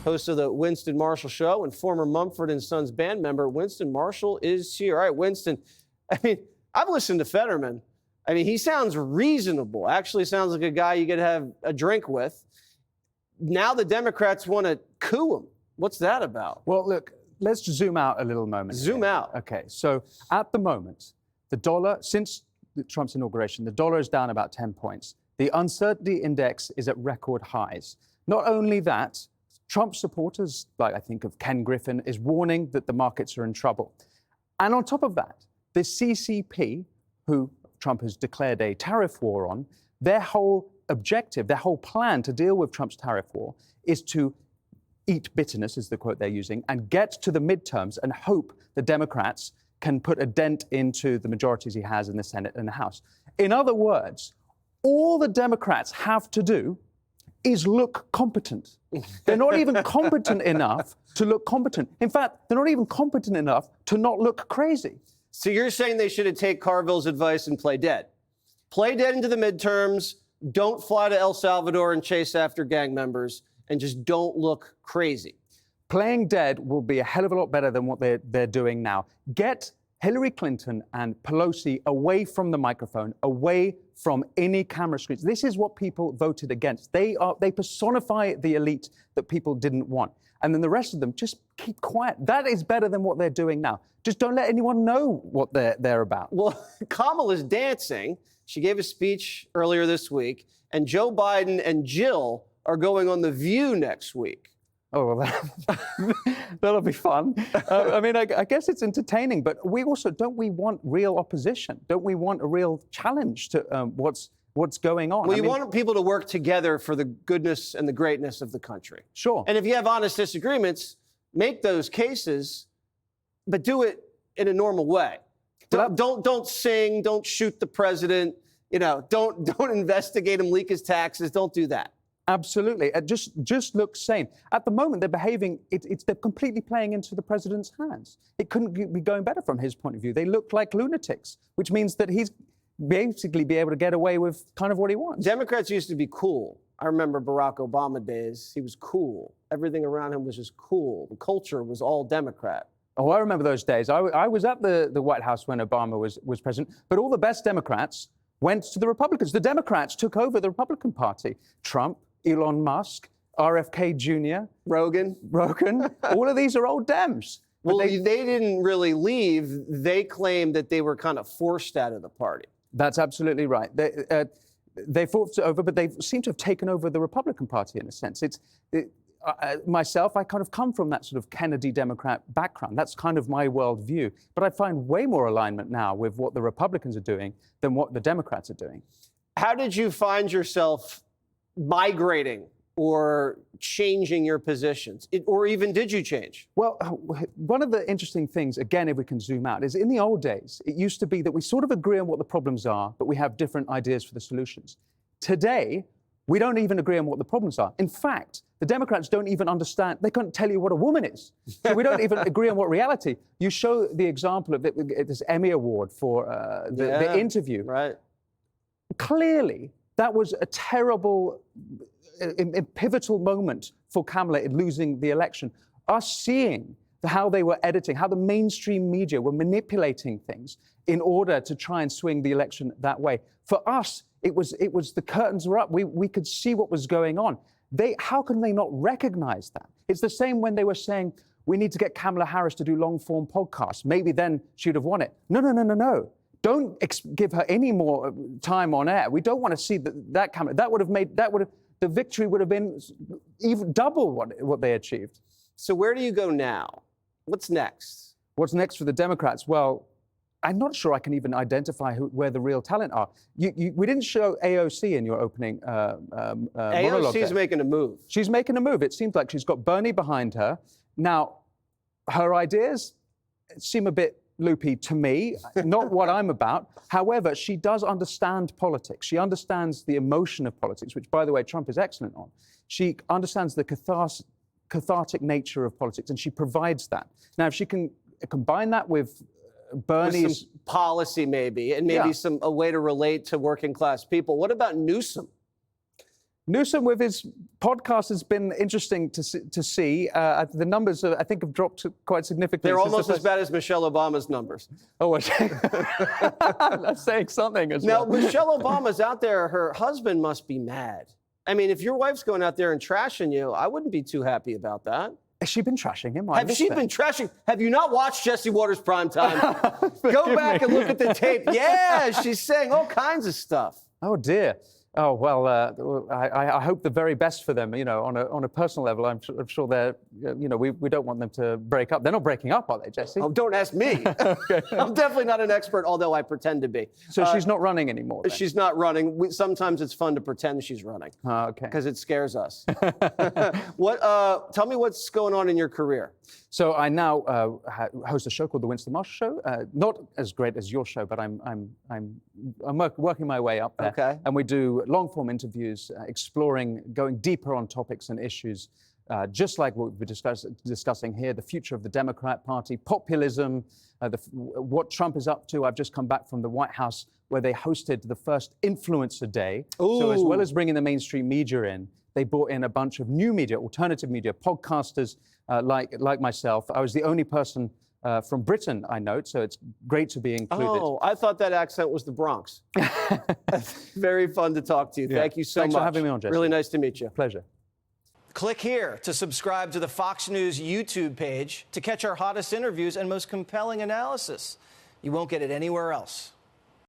host of the Winston Marshall Show and former Mumford and Sons band member. Winston Marshall is here. All right, Winston, I mean, I've listened to Fetterman. I mean, he sounds reasonable. Actually sounds like a guy you could have a drink with. Now the Democrats want to coup him. What's that about? Well, look, let's just zoom out a little moment. Zoom out. Okay, so at the moment, the dollar, since Trump's inauguration, the dollar is down about 10 points. The uncertainty index is at record highs. Not only that, Trump supporters, like I think of Ken Griffin, is warning that the markets are in trouble. And on top of that, the CCP, who Trump has declared a tariff war on, their whole objective, their whole plan to deal with Trump's tariff war is to eat bitterness, is the quote they're using, and get to the midterms and hope the Democrats can put a dent into the majorities he has in the Senate and the House. In other words, all the Democrats have to do is look competent. They're not even competent enough to look competent. In fact, they're not even competent enough to not look crazy. So you're saying they should have taken Carville's advice and play dead. Play dead into the midterms, don't fly to El Salvador and chase after gang members, and just don't look crazy. Playing dead will be a hell of a lot better than what they're doing now. Get Hillary Clinton and Pelosi away from the microphone, away from any camera screens. This is what people voted against. They personify the elite that people didn't want. And then the rest of them just keep quiet. That is better than what they're doing now. Just don't let anyone know what they're about. Well, Kamala's dancing. She gave a speech earlier this week, and Joe Biden and Jill are going on The View next week. Oh, well, that'll be fun. I mean, I guess it's entertaining, but we also, don't we want real opposition? Don't we want a real challenge to what's going on? Well, you want people to work together for the goodness and the greatness of the country. Sure. And if you have honest disagreements, make those cases, but do it in a normal way. Don't sing, don't shoot the president, don't investigate him, leak his taxes, don't do that. Absolutely. Just look sane. At the moment, they're behaving, they're completely playing into the president's hands. It couldn't be going better from his point of view. They look like lunatics, which means that he's basically be able to get away with kind of what he wants. Democrats used to be cool. I remember Barack Obama days. He was cool. Everything around him was just cool. The culture was all Democrat. Oh, I remember those days. I was at the White House when Obama was president, but all the best Democrats went to the Republicans. The Democrats took over the Republican Party. Trump, Elon Musk, RFK Jr., Rogan, all of these are old Dems. Well, they didn't really leave. They claimed that they were kind of forced out of the party. That's absolutely right. They fought over, but they seem to have taken over the Republican Party in a sense. Myself, I kind of come from that sort of Kennedy Democrat background. That's kind of my worldview. But I find way more alignment now with what the Republicans are doing than what the Democrats are doing. How did you find yourself migrating or changing your positions? Or even did you change? Well, one of the interesting things, again, if we can zoom out, is in the old days, it used to be that we sort of agree on what the problems are, but we have different ideas for the solutions. Today, we don't even agree on what the problems are. In fact, the Democrats don't even understand. They can't tell you what a woman is. So we don't even agree on what reality. You show the example of this Emmy Award for the interview. Right. Clearly, that was a terrible, pivotal moment for Kamala in losing the election. Us seeing how they were editing, how the mainstream media were manipulating things in order to try and swing the election that way. For us, it was the curtains were up. We could see what was going on. How can they not recognize that? It's the same when they were saying, we need to get Kamala Harris to do long-form podcasts. Maybe then she'd have won it. No. Don't give her any more time on air. We don't want to see that Kamala. The victory would have been even double what they achieved. So where do you go now? What's next? What's next for the Democrats? Well, I'm not sure I can even identify where the real talent are. We didn't show AOC in your opening monologue. AOC's making a move. She's making a move. It seems like she's got Bernie behind her. Now, her ideas seem a bit loopy to me, not what I'm about. However, she does understand politics. She understands the emotion of politics, which, by the way, Trump is excellent on. She understands the cathartic nature of politics, and she provides that. Now, if she can combine that with Bernie's... With some policy, maybe, and maybe a way to relate to working class people. What about Newsom? Newsom with his podcast has been interesting to see. The numbers, I think, have dropped quite significantly. They're almost as bad as Michelle Obama's numbers. Oh, that's saying something as well. Now, Michelle Obama's out there. Her husband must be mad. I mean, if your wife's going out there and trashing you, I wouldn't be too happy about that. Has she been trashing him? Have she been trashing? Have you not watched Jesse Watters Primetime? Go back and look at the tape. Yeah, she's saying all kinds of stuff. Oh, dear. Oh, well, I hope the very best for them. You know, on a personal level, I'm sure they're, you know, we don't want them to break up. They're not breaking up, are they, Jesse? Oh, don't ask me. Okay. I'm definitely not an expert, although I pretend to be. So she's not running anymore, then? She's not running. Sometimes it's fun to pretend she's running. Oh, okay. Because it scares us. Tell me what's going on in your career. So I now host a show called The Winston Marshall Show. Not as great as your show, but I'm working my way up there. Okay. And we do long-form interviews, going deeper on topics and issues, just like what we're discussing here, the future of the Democrat Party, populism, what Trump is up to. I've just come back from the White House where they hosted the first Influencer Day. Ooh. So as well as bringing the mainstream media in, they brought in a bunch of new media, alternative media, podcasters like myself. I was the only person from Britain, I note, so it's great to be included. Oh, I thought that accent was the Bronx. Very fun to talk to you. Yeah. Thank you so much. Thanks for having me on, Jesse. Really nice to meet you. Pleasure. Click here to subscribe to the Fox News YouTube page to catch our hottest interviews and most compelling analysis. You won't get it anywhere else.